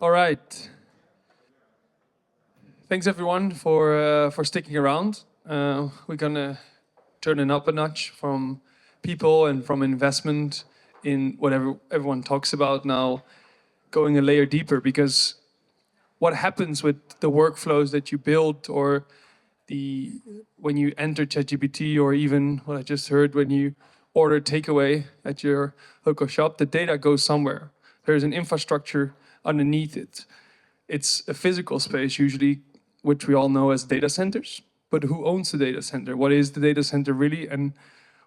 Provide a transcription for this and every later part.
All right. Thanks everyone for sticking around. We're gonna turn it up a notch from people and from investment in whatever everyone talks about now, going a layer deeper, because what happens with the workflows that you build, or when you enter ChatGPT, or even what I just heard, when you order takeaway at your local shop, the data goes somewhere. There's an infrastructure underneath it. It's a physical space usually, which we all know as data centers. But who owns the data center? What is the data center really? And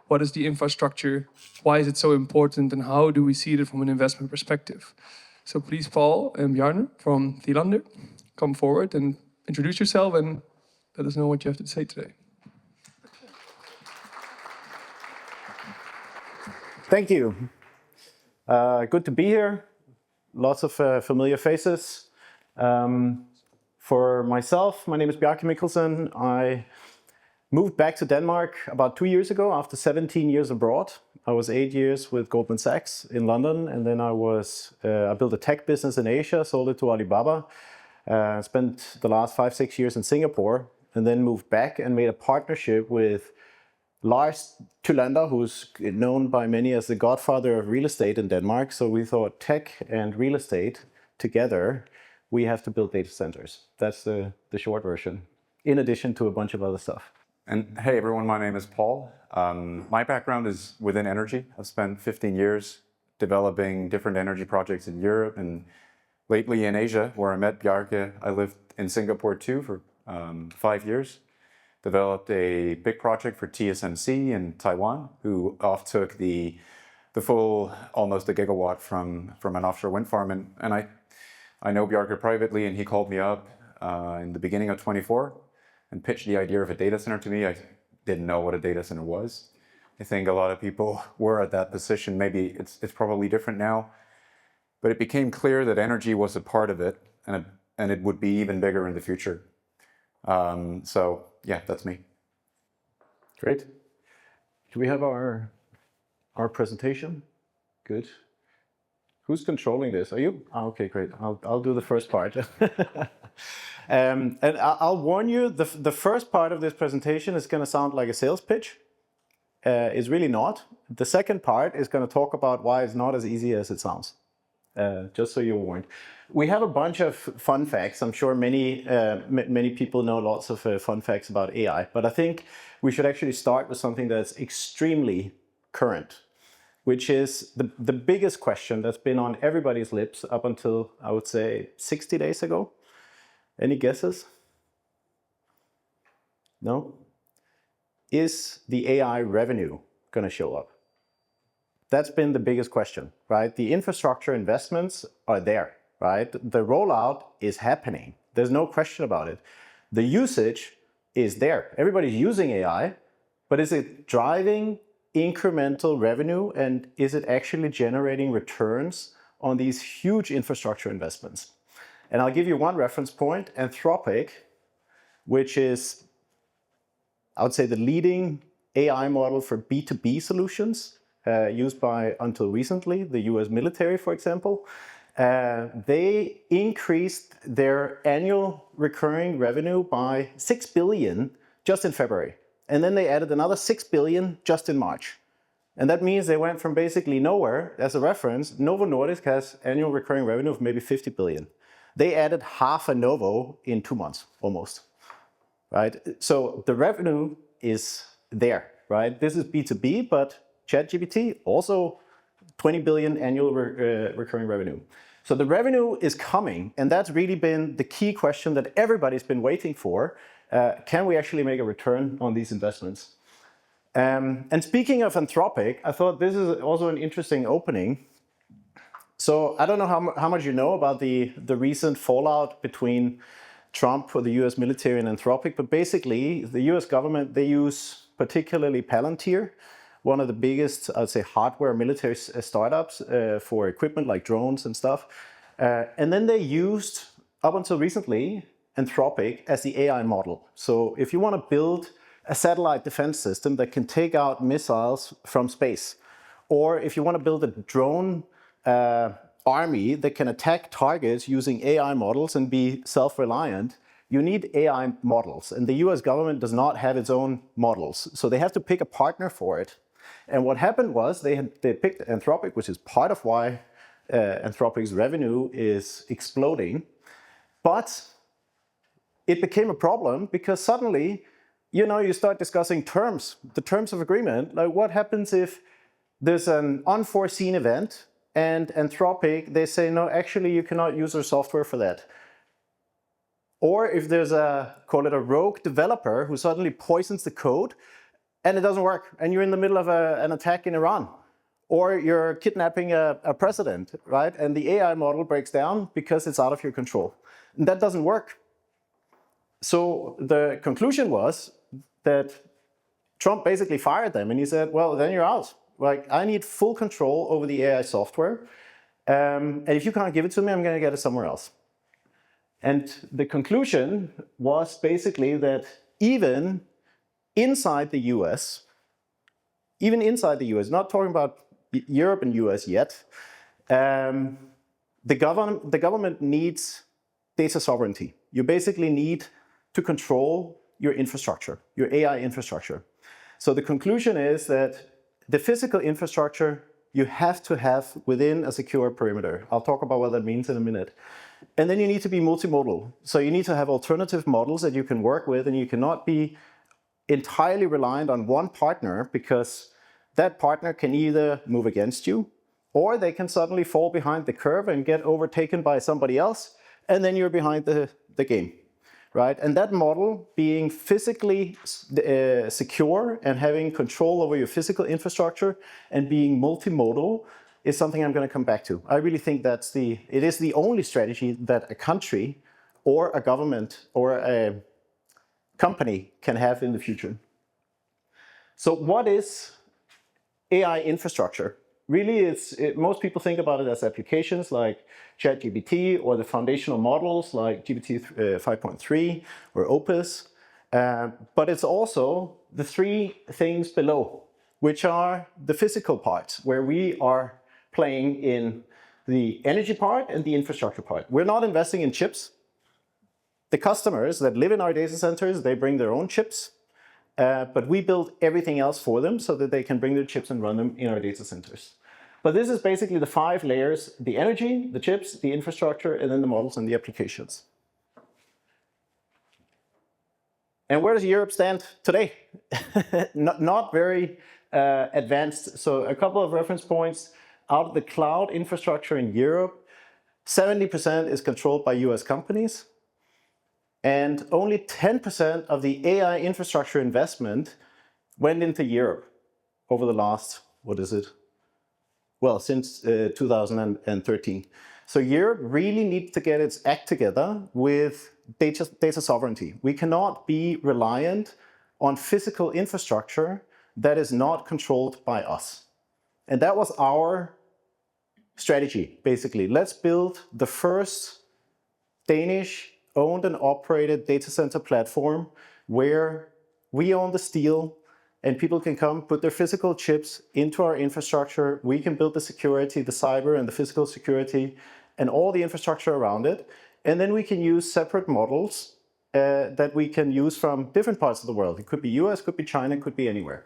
what is the infrastructure? Why is it so important? And how do we see it from an investment perspective? So please, Paul and Bjarne from Thylander, come forward and introduce yourself and let us know what you have to say today. Thank you. Good to be here. Lots of familiar faces. For myself, my name is Bjarke Mikkelsen. I moved back to Denmark about 2 years ago after 17 years abroad. I was 8 years with Goldman Sachs in London, and then I built a tech business in Asia, sold it to Alibaba. Spent the last 5-6 years in Singapore, and then moved back and made a partnership with Thylander, who's known by many as the godfather of real estate in Denmark. So we thought tech and real estate together, we have to build data centers. That's the short version, in addition to a bunch of other stuff. And hey everyone, my name is Paul. My background is within energy. I've spent 15 years developing different energy projects in Europe and lately in Asia, where I met Bjarke. I lived in Singapore too for 5 years. Developed a big project for TSMC in Taiwan, who off-took the full, almost a gigawatt from an offshore wind farm. And I know Bjarke privately, and he called me up in the beginning of 24 and pitched the idea of a data center to me. I didn't know what a data center was. I think a lot of people were at that position. Maybe it's probably different now. But it became clear that energy was a part of it, and it would be even bigger in the future. So yeah, that's me. Great. Do we have our presentation? Good. Who's controlling this? Are you? Oh, okay, great. I'll do the first part. And I'll warn you, the first part of this presentation is going to sound like a sales pitch. It's really not. The second part is going to talk about why it's not as easy as it sounds. Just so you're warned. We have a bunch of fun facts. I'm sure many people know lots of fun facts about AI, but I think we should actually start with something that's extremely current, which is the biggest question that's been on everybody's lips up until, I would say, 60 days ago. Any guesses? No? Is the AI revenue going to show up? That's been the biggest question, right? The infrastructure investments are there, right? The rollout is happening. There's no question about it. The usage is there. Everybody's using AI, but is it driving incremental revenue, and is it actually generating returns on these huge infrastructure investments? And I'll give you one reference point, Anthropic, which is, I would say, the leading AI model for B2B solutions, used by, until recently, the US military, for example. They increased their annual recurring revenue by 6 billion just in February. And then they added another 6 billion just in March. And that means they went from basically nowhere. As a reference, Novo Nordics has annual recurring revenue of maybe 50 billion. They added half a Novo in 2 months, almost. Right? So the revenue is there, right? This is B2B, but ChatGPT also 20 billion annual recurring revenue. So the revenue is coming, and that's really been the key question that everybody's been waiting for. Can we actually make a return on these investments? And speaking of Anthropic, I thought this is also an interesting opening. So I don't know how much you know about the recent fallout between Trump or the US military and Anthropic, but basically the US government, they use particularly Palantir, one of the biggest, I'd say, hardware military startups for equipment like drones and stuff. And then they used, up until recently, Anthropic as the AI model. So if you want to build a satellite defense system that can take out missiles from space, or if you want to build a drone army that can attack targets using AI models and be self-reliant, you need AI models. And the US government does not have its own models. So they have to pick a partner for it. And what happened was they picked Anthropic, which is part of why Anthropic's revenue is exploding. But it became a problem because suddenly, you start discussing terms, the terms of agreement. Like, what happens if there's an unforeseen event and Anthropic, they say, no, actually, you cannot use our software for that. Or if there's call it a rogue developer who suddenly poisons the code and it doesn't work, and you're in the middle of an attack in Iran, or you're kidnapping a president, right? And the AI model breaks down because it's out of your control. And that doesn't work. So the conclusion was that Trump basically fired them, and he said, well, then you're out. Like, I need full control over the AI software. And if you can't give it to me, I'm going to get it somewhere else. And the conclusion was basically that even inside the US, not talking about Europe and US yet, the government needs data sovereignty. You basically need to control your infrastructure, your AI infrastructure. So the conclusion is that the physical infrastructure you have to have within a secure perimeter. I'll talk about what that means in a minute. And then you need to be multimodal. So you need to have alternative models that you can work with, and you cannot be entirely reliant on one partner, because that partner can either move against you, or they can suddenly fall behind the curve and get overtaken by somebody else, and then you're behind the game, right? And that model, being physically secure and having control over your physical infrastructure and being multimodal, is something I'm going to come back to. I really think it is the only strategy that a country or a government or a company can have in the future. So what is AI infrastructure? Really, most people think about it as applications like ChatGPT, or the foundational models like GPT 5.3 or Opus. But it's also the three things below, which are the physical parts, where we are playing in the energy part and the infrastructure part. We're not investing in chips. The customers that live in our data centers, they bring their own chips, but we build everything else for them so that they can bring their chips and run them in our data centers. But this is basically the 5 layers: the energy, the chips, the infrastructure, and then the models and the applications. And where does Europe stand today? Not very advanced. So a couple of reference points. Out of the cloud infrastructure in Europe, 70% is controlled by US companies. And only 10% of the AI infrastructure investment went into Europe over the last, since 2013. So Europe really needs to get its act together with data sovereignty. We cannot be reliant on physical infrastructure that is not controlled by us. And that was our strategy, basically. Let's build the first Danish owned and operated data center platform where we own the steel and people can come put their physical chips into our infrastructure. We can build the security, the cyber and the physical security and all the infrastructure around it. And then we can use separate models that we can use from different parts of the world. It could be US, could be China, could be anywhere.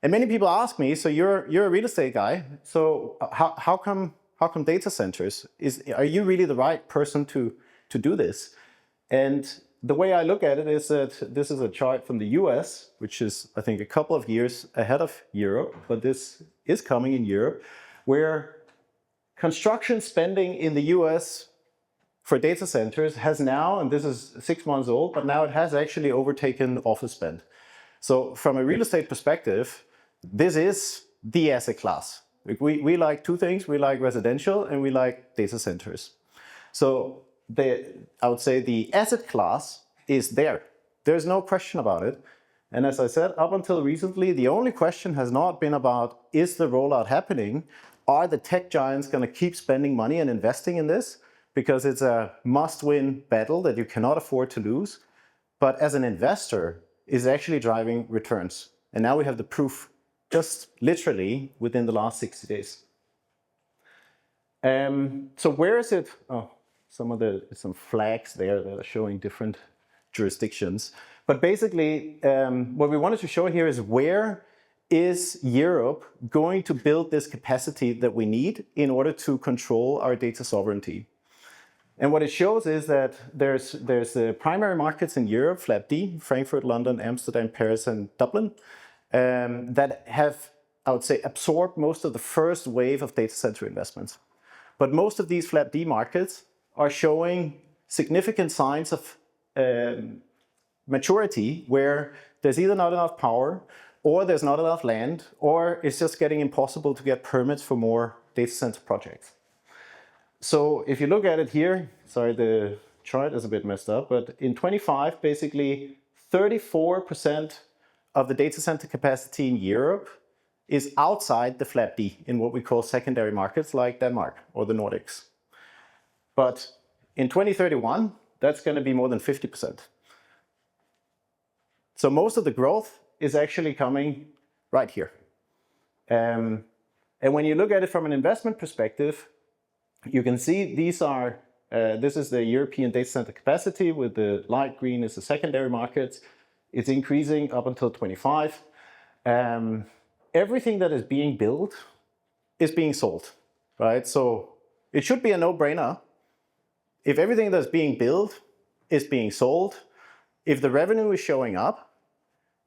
And many people ask me, so you're a real estate guy, so how come data centers? Are you really the right person to do this? And the way I look at it is that this is a chart from the US, which is, I think, a couple of years ahead of Europe, but this is coming in Europe, where construction spending in the US for data centers has now, and this is 6 months old, but now it has actually overtaken office spend. So from a real estate perspective, this is the asset class. We like 2 things. We like residential and we like data centers. So I would say the asset class is there. There's no question about it. And as I said, up until recently, the only question has not been about, is the rollout happening? Are the tech giants going to keep spending money and investing in this? Because it's a must-win battle that you cannot afford to lose. But as an investor, it's actually driving returns. And now we have the proof just literally within the last 60 days. So where is it? Oh, some flags there that are showing different jurisdictions. But basically, what we wanted to show here is where is Europe going to build this capacity that we need in order to control our data sovereignty? And what it shows is that there's primary markets in Europe, FLAP-D, Frankfurt, London, Amsterdam, Paris, and Dublin, that have, I would say, absorbed most of the first wave of data center investments. But most of these FLAP-D markets are showing significant signs of maturity where there's either not enough power, or there's not enough land, or it's just getting impossible to get permits for more data center projects. So if you look at it here, sorry, the chart is a bit messed up, but in 25, basically 34% of the data center capacity in Europe is outside the FLAP-D in what we call secondary markets like Denmark or the Nordics. But in 2031, that's going to be more than 50%. So most of the growth is actually coming right here. And when you look at it from an investment perspective, you can see these are, this is the European data center capacity with the light green is the secondary markets. It's increasing up until 25. Everything that is being built is being sold, right? So it should be a no-brainer. If everything that's being built is being sold, if the revenue is showing up,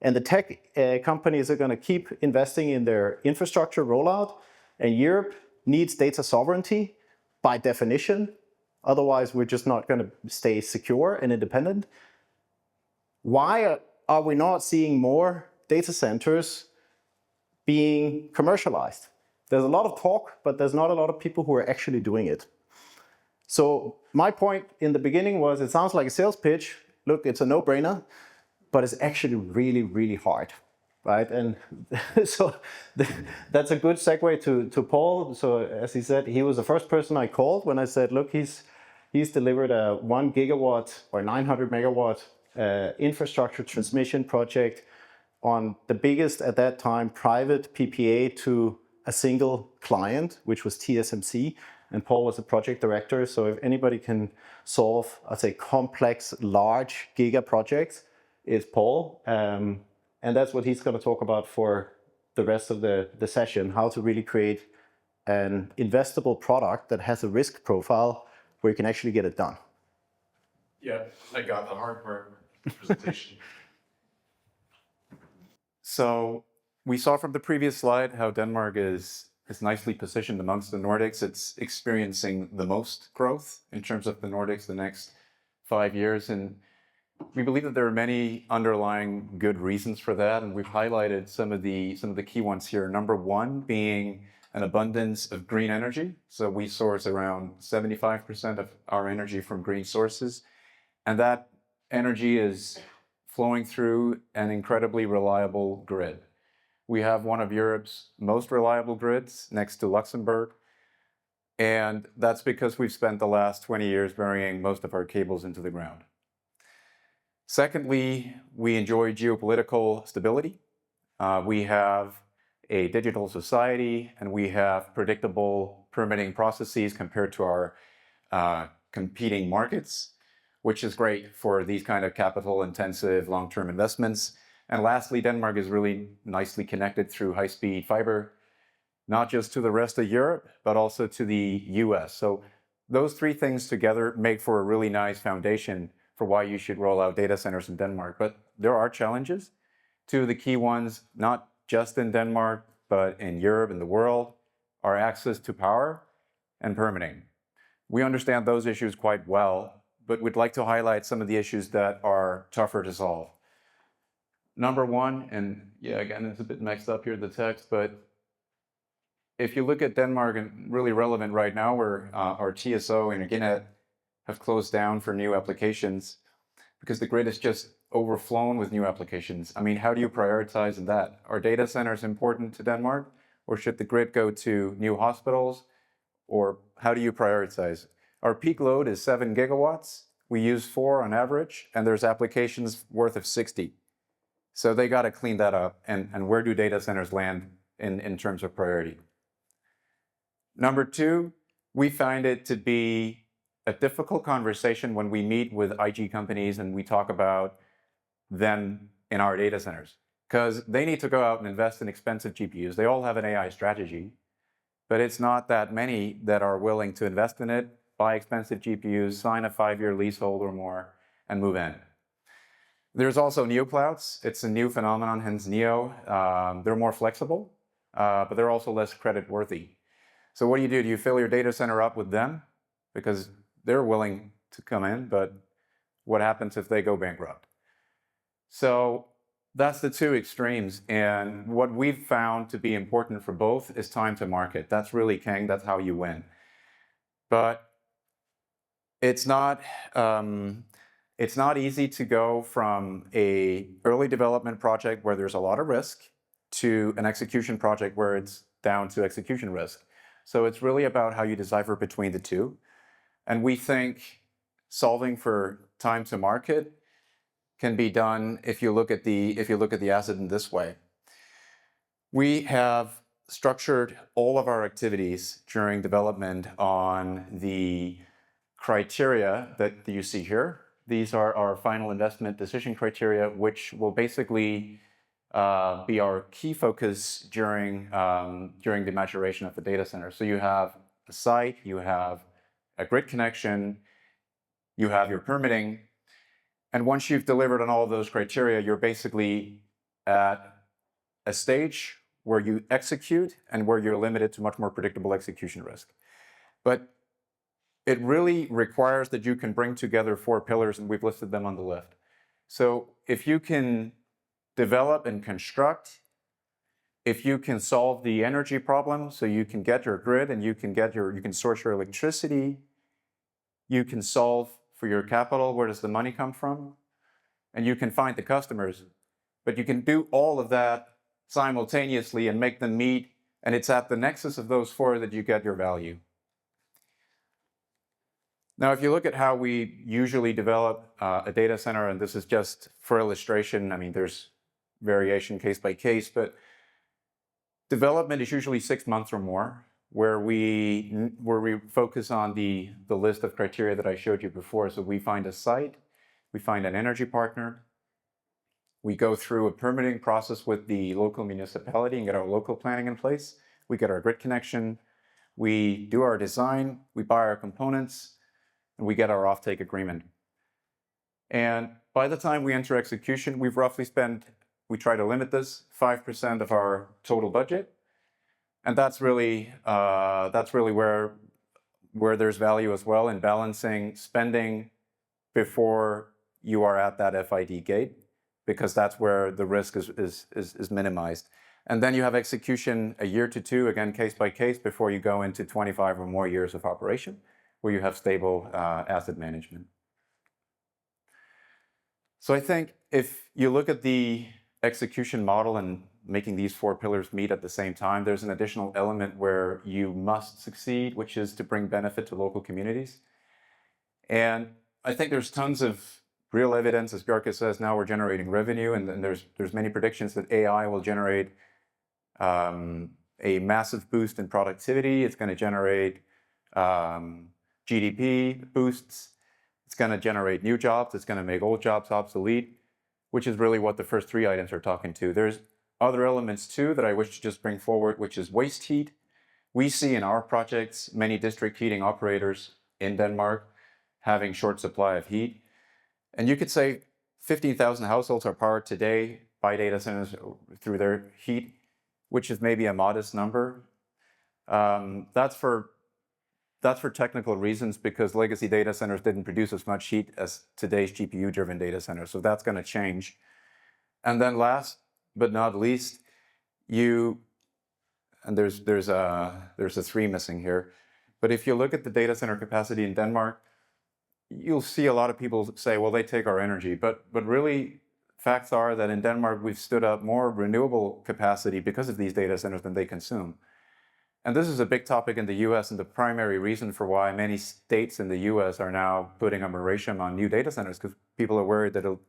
and the tech companies are going to keep investing in their infrastructure rollout, and Europe needs data sovereignty by definition, otherwise we're just not going to stay secure and independent. Why are we not seeing more data centers being commercialized? There's a lot of talk, but there's not a lot of people who are actually doing it. So my point in the beginning was, it sounds like a sales pitch. Look, it's a no-brainer, but it's actually really, really hard, right? And so that's a good segue to Poul. So as he said, he was the first person I called when I said, look, he's delivered a 1 gigawatt or 900 megawatt infrastructure transmission project on the biggest at that time private PPA to a single client, which was TSMC. And Poul was the project director. So if anybody can solve, I'd say, complex, large giga projects, it's Poul. And that's what he's going to talk about for the rest of the session, how to really create an investable product that has a risk profile where you can actually get it done. Yeah, I got the hard part of the presentation. So we saw from the previous slide how Denmark is nicely positioned amongst the Nordics. It's experiencing the most growth in terms of the Nordics the next 5 years. And we believe that there are many underlying good reasons for that. And we've highlighted some of the key ones here. Number one being an abundance of green energy. So we source around 75% of our energy from green sources. And that energy is flowing through an incredibly reliable grid. We have one of Europe's most reliable grids next to Luxembourg. And that's because we've spent the last 20 years burying most of our cables into the ground. Secondly, we enjoy geopolitical stability. We have a digital society, and we have predictable permitting processes compared to our competing markets, which is great for these kind of capital-intensive long-term investments. And lastly, Denmark is really nicely connected through high-speed fiber, not just to the rest of Europe, but also to the US. So those three things together make for a really nice foundation for why you should roll out data centers in Denmark. But there are challenges. Two of the key ones, not just in Denmark, but in Europe and the world, are access to power and permitting. We understand those issues quite well, but we'd like to highlight some of the issues that are tougher to solve. Number one, and yeah, again, it's a bit mixed up here, the text, but if you look at Denmark, and really relevant right now, where our TSO and Energinet have closed down for new applications because the grid is just overflown with new applications. I mean, how do you prioritize in that? Are data centers important to Denmark, or should the grid go to new hospitals, or how do you prioritize? Our peak load is 7 gigawatts. We use 4 on average, and there's applications worth of 60. So they got to clean that up. And where do data centers land in terms of priority? Number two, we find it to be a difficult conversation when we meet with IG companies and we talk about them in our data centers, because they need to go out and invest in expensive GPUs. They all have an AI strategy, but it's not that many that are willing to invest in it, buy expensive GPUs, sign a 5-year leasehold or more, and move in. There's also neoclouds. It's a new phenomenon, hence neo. They're more flexible, but they're also less credit worthy. So what do? Do you fill your data center up with them? Because they're willing to come in, but what happens if they go bankrupt? So that's the two extremes. And what we've found to be important for both is time to market. That's really king. That's how you win. But it's not easy to go from an early development project where there's a lot of risk to an execution project where it's down to execution risk. So it's really about how you decipher between the two. And we think solving for time to market can be done if you look at the asset in this way. We have structured all of our activities during development on the criteria that you see here. These are our final investment decision criteria, which will basically be our key focus during the maturation of the data center. So you have a site, you have a grid connection, you have your permitting, and once you've delivered on all of those criteria, you're basically at a stage where you execute and where you're limited to much more predictable execution risk. But it really requires that you can bring together 4 pillars, and we've listed them on the left. So if you can develop and construct, if you can solve the energy problem, so you can get your grid and you can source your electricity, you can solve for your capital, where does the money come from, and you can find the customers. But you can do all of that simultaneously and make them meet, and it's at the nexus of those 4 that you get your value. Now, if you look at how we usually develop a data center, and this is just for illustration, I mean, there's variation case by case, but development is usually 6 months or more, where we focus on the list of criteria that I showed you before. So we find a site, we find an energy partner, we go through a permitting process with the local municipality and get our local planning in place, we get our grid connection, we do our design, we buy our components, and we get our offtake agreement. And by the time we enter execution, we've roughly spent, we try to limit this, 5% of our total budget. And that's really where there's value as well in balancing spending before you are at that FID gate, because that's where the risk is minimized. And then you have execution a year to 2, again, case by case, before you go into 25 or more years of operation, where you have stable asset management. So I think if you look at the execution model and making these 4 pillars meet at the same time, there's an additional element where you must succeed, which is to bring benefit to local communities. And I think there's tons of real evidence, as Bjarke says, now we're generating revenue, and then there's many predictions that AI will generate a massive boost in productivity. It's going to generate GDP boosts. It's going to generate new jobs. It's going to make old jobs obsolete, which is really what the first 3 items are talking to. There's other elements too that I wish to just bring forward, which is waste heat. We see in our projects many district heating operators in Denmark having short supply of heat. And you could say 15,000 households are powered today by data centers through their heat, which is maybe a modest number. That's for technical reasons, because legacy data centers didn't produce as much heat as today's GPU-driven data centers. So that's going to change. And then last but not least, and there's a 3 missing here. But if you look at the data center capacity in Denmark, you'll see a lot of people say, well, they take our energy. But really, facts are that in Denmark, we've stood up more renewable capacity because of these data centers than they consume. And this is a big topic in the US, and the primary reason for why many states in the US are now putting a moratorium on new data centers, because people are worried that it'll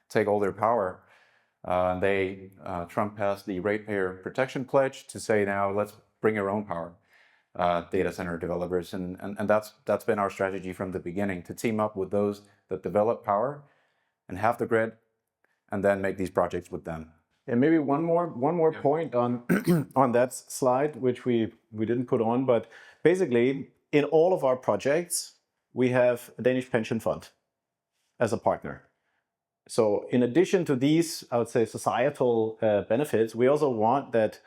take all their power. Trump passed the ratepayer protection pledge to say now let's bring our own power, data center developers, and that's been our strategy from the beginning, to team up with those that develop power and have the grid, and then make these projects with them. And maybe one more point on on that slide, which we didn't put on, but basically in all of our projects we have a Danish pension fund as a partner. So in addition to these, I would say, societal benefits, we also want that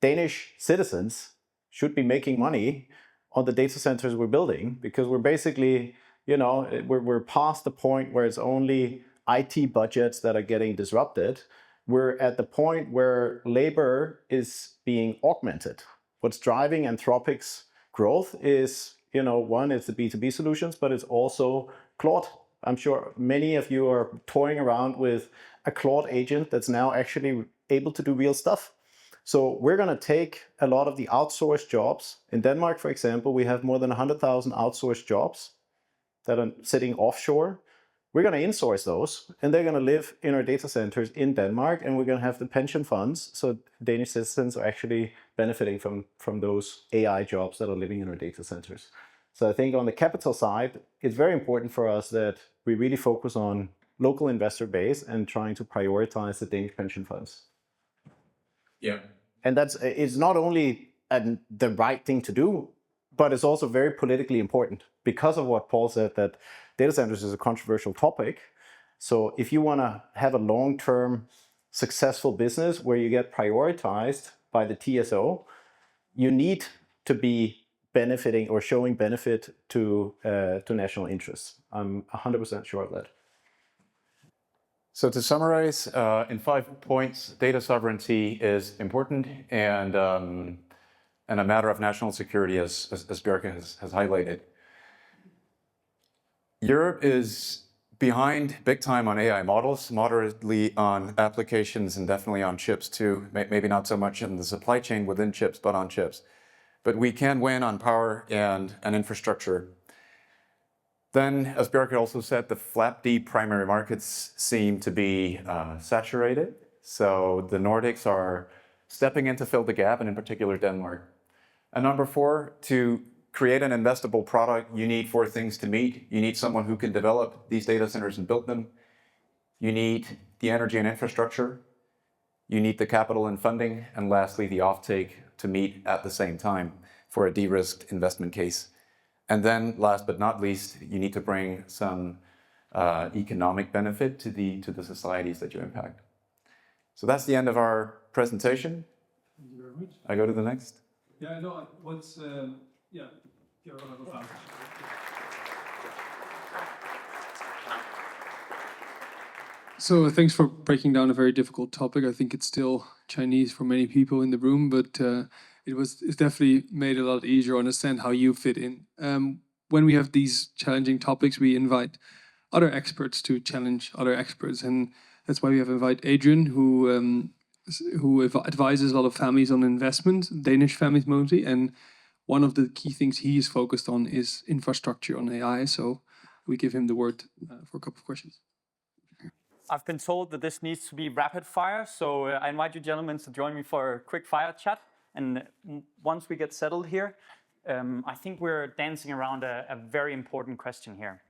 Danish citizens should be making money on the data centers we're building, because we're basically, we're past the point where it's only IT budgets that are getting disrupted. We're at the point where labor is being augmented. What's driving Anthropic's growth is, one, it's the B2B solutions, but it's also Claude. I'm sure many of you are toying around with a Claude agent that's now actually able to do real stuff. So we're going to take a lot of the outsourced jobs. In Denmark, for example, we have more than 100,000 outsourced jobs that are sitting offshore. We're going to insource those, and they're going to live in our data centers in Denmark, and we're going to have the pension funds, so Danish citizens are actually benefiting from those AI jobs that are living in our data centers. So I think on the capital side, it's very important for us that we really focus on local investor base and trying to prioritize the Danish pension funds. Yeah. And it's not only the right thing to do, but it's also very politically important because of what Paul said, that data centers is a controversial topic. So if you want to have a long-term successful business where you get prioritized by the TSO, you need to be benefiting or showing benefit to national interests. I'm 100% sure of that. So to summarize, in 5 points, data sovereignty is important and a matter of national security, as Bjarke has highlighted. Europe is behind big time on AI models, moderately on applications, and definitely on chips too. Maybe not so much in the supply chain within chips, but on chips. But we can win on power and infrastructure. Then, as Bjarke also said, the FLAP-D primary markets seem to be saturated. So the Nordics are stepping in to fill the gap, and in particular Denmark. And number 4, to create an investable product, you need 4 things to meet. You need someone who can develop these data centers and build them. You need the energy and infrastructure. You need the capital and funding. And lastly, the offtake to meet at the same time for a de-risked investment case. And then, last but not least, you need to bring some economic benefit to the societies that you impact. So that's the end of our presentation. Thank you very much. I go to the next. Yeah, no, what's, yeah, you're on the phone. So thanks for breaking down a very difficult topic. I think it's still Chinese for many people in the room, but it's definitely made a lot easier to understand how you fit in. When we have these challenging topics, we invite other experts to challenge other experts, and that's why we have invited Adrian, who advises a lot of families on investment, Danish families mostly, and one of the key things he is focused on is infrastructure on AI. So we give him the word for a couple of questions. I've been told that this needs to be rapid fire, so I invite you gentlemen to join me for a quick fire chat. And once we get settled here, I think we're dancing around a very important question here.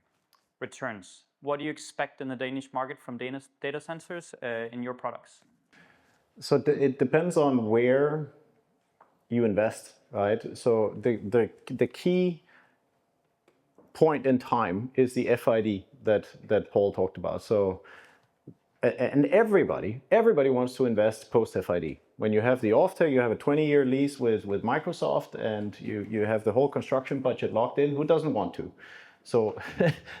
Returns. What do you expect in the Danish market from Danish data centers in your products? So it depends on where you invest, right? So the key point in time is the FID that Paul talked about. So, and everybody wants to invest post FID. When you have the offtake, you have a 20-year lease with Microsoft, and you have the whole construction budget locked in. Who doesn't want to? So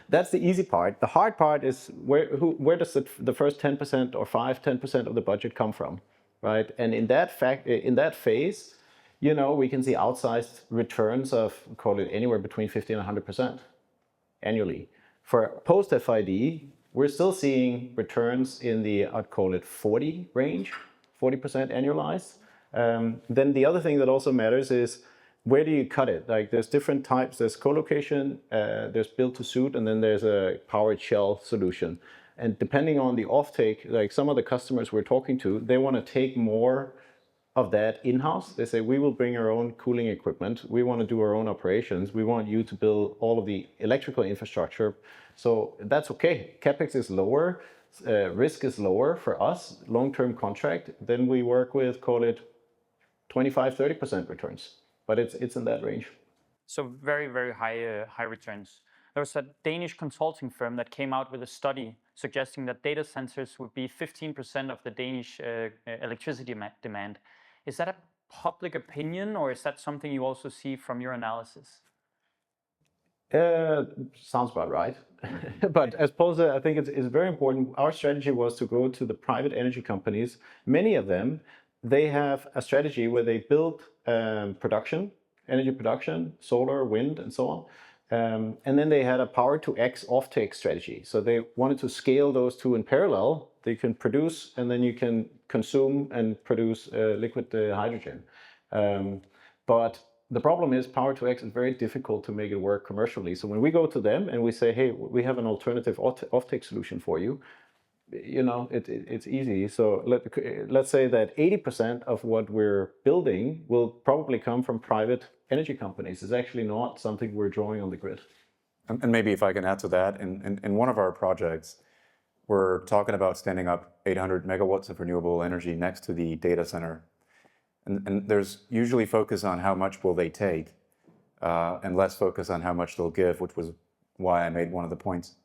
that's the easy part. The hard part is where does the first 10% or 10% of the budget come from, right? And in that phase, we can see outsized returns of, call it anywhere between 50 and 100% annually. For post FID, we're still seeing returns in the, I'd call it 40 range, 40% annualized. Then the other thing that also matters is, where do you cut it? Like, there's different types. There's co-location, there's build to suit, and then there's a powered shell solution. And depending on the offtake, like some of the customers we're talking to, they want to take more of that in-house. They say, we will bring our own cooling equipment. We want to do our own operations. We want you to build all of the electrical infrastructure. So that's okay. CapEx is lower, risk is lower for us, long-term contract. Then we work with, call it 25-30% returns, but it's in that range. So very, very high returns. There was a Danish consulting firm that came out with a study suggesting that data centers would be 15% of the Danish electricity demand. Is that a public opinion, or is that something you also see from your analysis? Sounds about right. But as Poul said, I think it's very important. Our strategy was to go to the private energy companies. Many of them, they have a strategy where they build energy production, solar, wind, and so on. And then they had a power to X offtake strategy. So they wanted to scale those two in parallel. They can produce, and then you can consume and produce liquid hydrogen. But the problem is power to X is very difficult to make it work commercially. So when we go to them and we say, hey, we have an alternative offtake solution for you, it's easy. So let's say that 80% of what we're building will probably come from private energy companies. It's actually not something we're drawing on the grid. And maybe if I can add to that, in one of our projects, we're talking about standing up 800 megawatts of renewable energy next to the data center. And there's usually focus on how much will they take, and less focus on how much they'll give, which was why I made one of the points.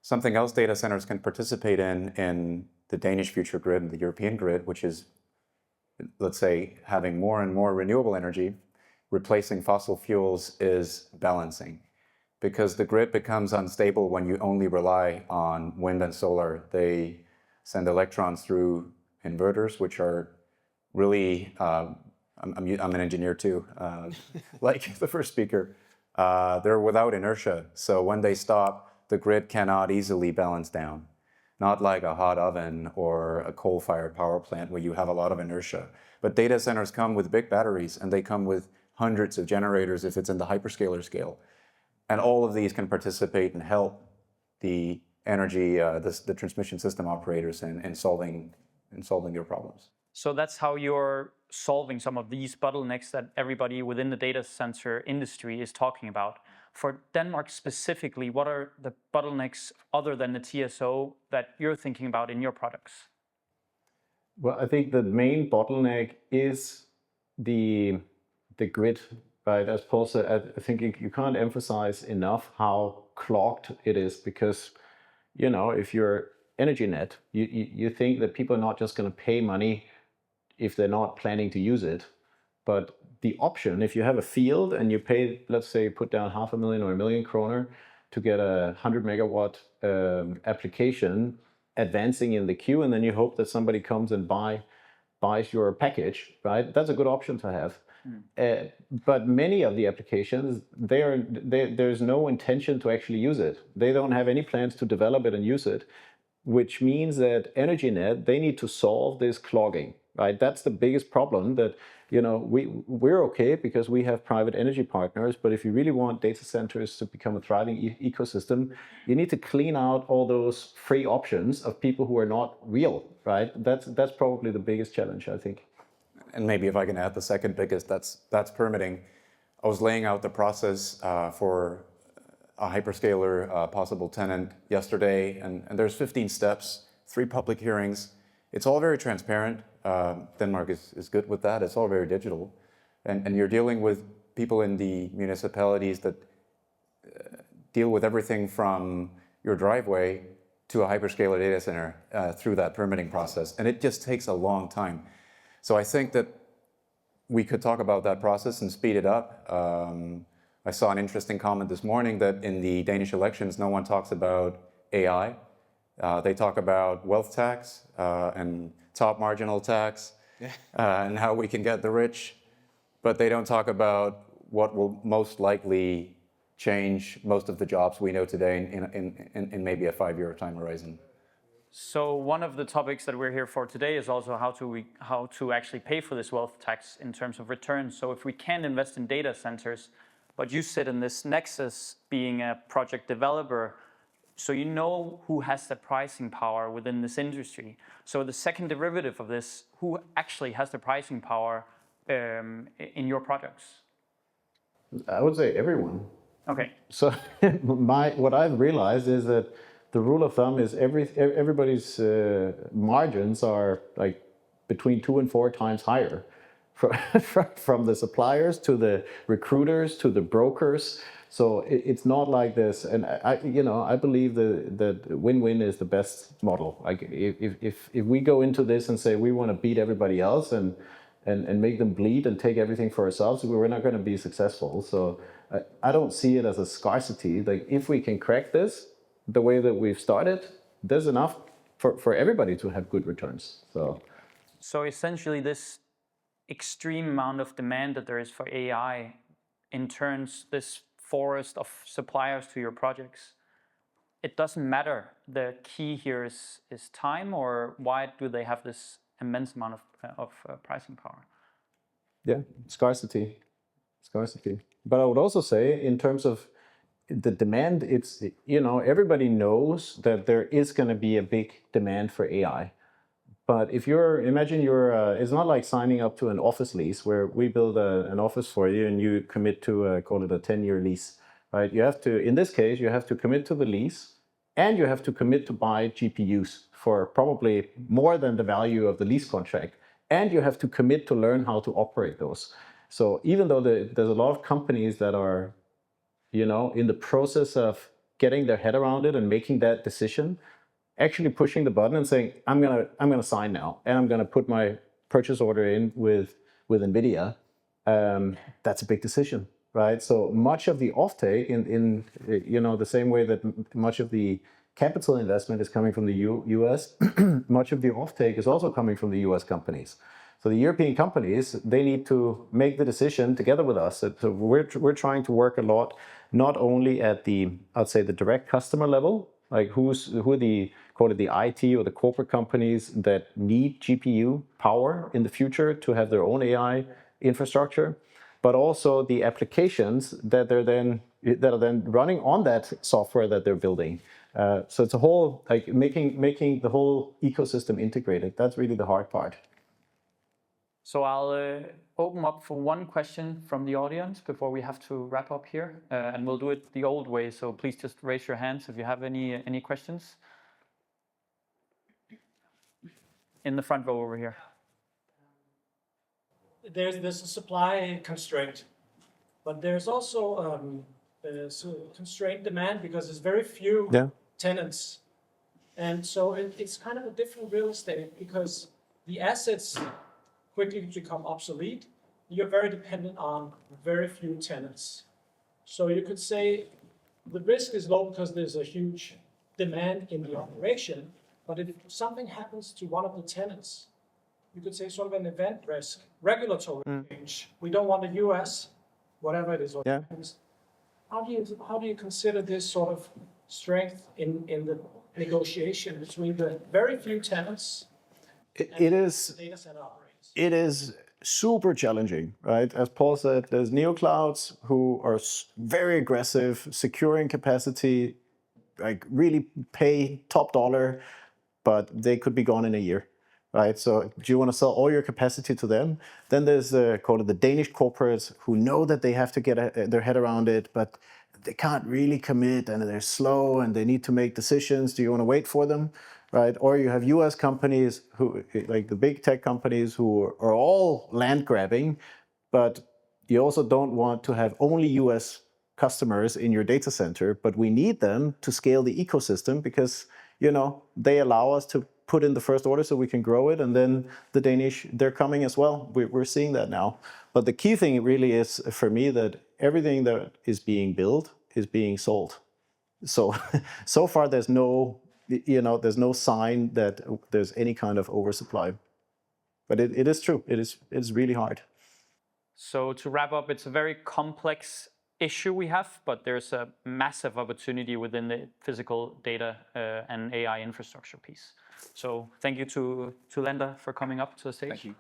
Something else data centers can participate in the Danish future grid and the European grid, which is, let's say, having more and more renewable energy, replacing fossil fuels, is balancing. Because the grid becomes unstable when you only rely on wind and solar. They send electrons through inverters, which are really, I'm an engineer too, like the first speaker. They're without inertia. So when they stop, the grid cannot easily balance down. Not like a hot oven or a coal-fired power plant where you have a lot of inertia. But data centers come with big batteries, and they come with hundreds of generators if it's in the hyperscaler scale. And all of these can participate and help the energy, the transmission system operators in solving their problems. So that's how you're solving some of these bottlenecks that everybody within the data center industry is talking about. For Denmark specifically, what are the bottlenecks other than the TSO that you're thinking about in your products? Well, I think the main bottleneck is the grid, right? As Poul said, I think you can't emphasize enough how clogged it is, because, if you're energy net, you think that people are not just going to pay money if they're not planning to use it. But the option, if you have a field and you pay, let's say, put down 500,000 or 1 million kroner to get a 100 megawatt application advancing in the queue, and then you hope that somebody comes and buys your package, right? That's a good option to have. But many of the applications, there's no intention to actually use it. They don't have any plans to develop it and use it, which means that EnergyNet, they need to solve this clogging, right? That's the biggest problem, that we're okay because we have private energy partners, but if you really want data centers to become a thriving ecosystem, you need to clean out all those free options of people who are not real, right? That's probably the biggest challenge, I think. And maybe if I can add the second biggest, that's permitting. I was laying out the process for a hyperscaler possible tenant yesterday, and there's 15 steps, 3 public hearings. It's all very transparent. Denmark is good with that. It's all very digital. And you're dealing with people in the municipalities that deal with everything from your driveway to a hyperscaler data center through that permitting process. And it just takes a long time. So I think that we could talk about that process and speed it up. I saw an interesting comment this morning that in the Danish elections, no one talks about AI. They talk about wealth tax and top marginal tax and how we can get the rich, but they don't talk about what will most likely change most of the jobs we know today in maybe a 5-year time horizon. So one of the topics that we're here for today is also how to actually pay for this wealth tax in terms of returns. So if we can invest in data centers, but you sit in this nexus being a project developer, So you know who has the pricing power within this industry. So the second derivative of this, who actually has the pricing power in your products? I would say everyone. Okay. So what I've realized is that the rule of thumb is everybody's margins are like between 2 and 4 times higher, from the suppliers to the recruiters to the brokers. So it's not like this, and I believe that win-win is the best model. Like if we go into this and say we want to beat everybody else and make them bleed and take everything for ourselves, we're not going to be successful. So I don't see it as a scarcity. Like if we can crack this the way that we've started, there's enough for everybody to have good returns. So essentially this extreme amount of demand that there is for AI in turns this forest of suppliers to your projects. It doesn't matter. The key here is time, or why do they have this immense amount of pricing power? Yeah, scarcity. But I would also say in terms of the demand, it's, everybody knows that there is going to be a big demand for AI. But if imagine it's not like signing up to an office lease where we build an office for you and you commit to call it a 10-year lease, right? You have to, in this case, you have to commit to the lease and you have to commit to buy GPUs for probably more than the value of the lease contract. And you have to commit to learn how to operate those. So even though there's a lot of companies that are, in the process of getting their head around it and making that decision, actually pushing the button and saying, I'm gonna sign now, and I'm gonna put my purchase order in with NVIDIA. That's a big decision, right? So much of the offtake in the same way that much of the capital investment is coming from the US, much of the offtake is also coming from the US companies. So the European companies, they need to make the decision together with us. So we're trying to work a lot, not only at I'd say the direct customer level, like who are the, call it the IT or the corporate companies that need GPU power in the future to have their own AI infrastructure, but also the applications that are then running on that software that they're building. So it's a whole, like making the whole ecosystem integrated. That's really the hard part. So I'll open up for one question from the audience before we have to wrap up here, and we'll do it the old way. So please just raise your hands if you have any questions. In the front row over here. There's a supply constraint, but there's also constrained demand because there's very few tenants, and so it's kind of a different real estate because the assets quickly become obsolete. You're very dependent on very few tenants. So you could say the risk is low because there's a huge demand in the operation, but if something happens to one of the tenants, you could say sort of an event risk, regulatory change. We don't want the US, whatever it is. How do you consider this sort of strength in the negotiation between the very few tenants and the data center operators? It is super challenging, right? As Paul said, there's neoclouds who are very aggressive, securing capacity, like really pay top dollar, but they could be gone in a year, right? So do you want to sell all your capacity to them? Then there's called the Danish corporates who know that they have to get their head around it, but they can't really commit and they're slow and they need to make decisions. Do you want to wait for them? Right? Or you have US companies who, like the big tech companies who are all land grabbing, but you also don't want to have only US customers in your data center, but we need them to scale the ecosystem because, they allow us to put in the first order so we can grow it. And then the Danish, they're coming as well. We're seeing that now. But the key thing really is for me that everything that is being built is being sold. So far there's no sign that there's any kind of oversupply. But it is true. It's really hard. So to wrap up, it's a very complex issue we have, but there's a massive opportunity within the physical data and AI infrastructure piece. So thank you to Thylander for coming up to the stage. Thank you.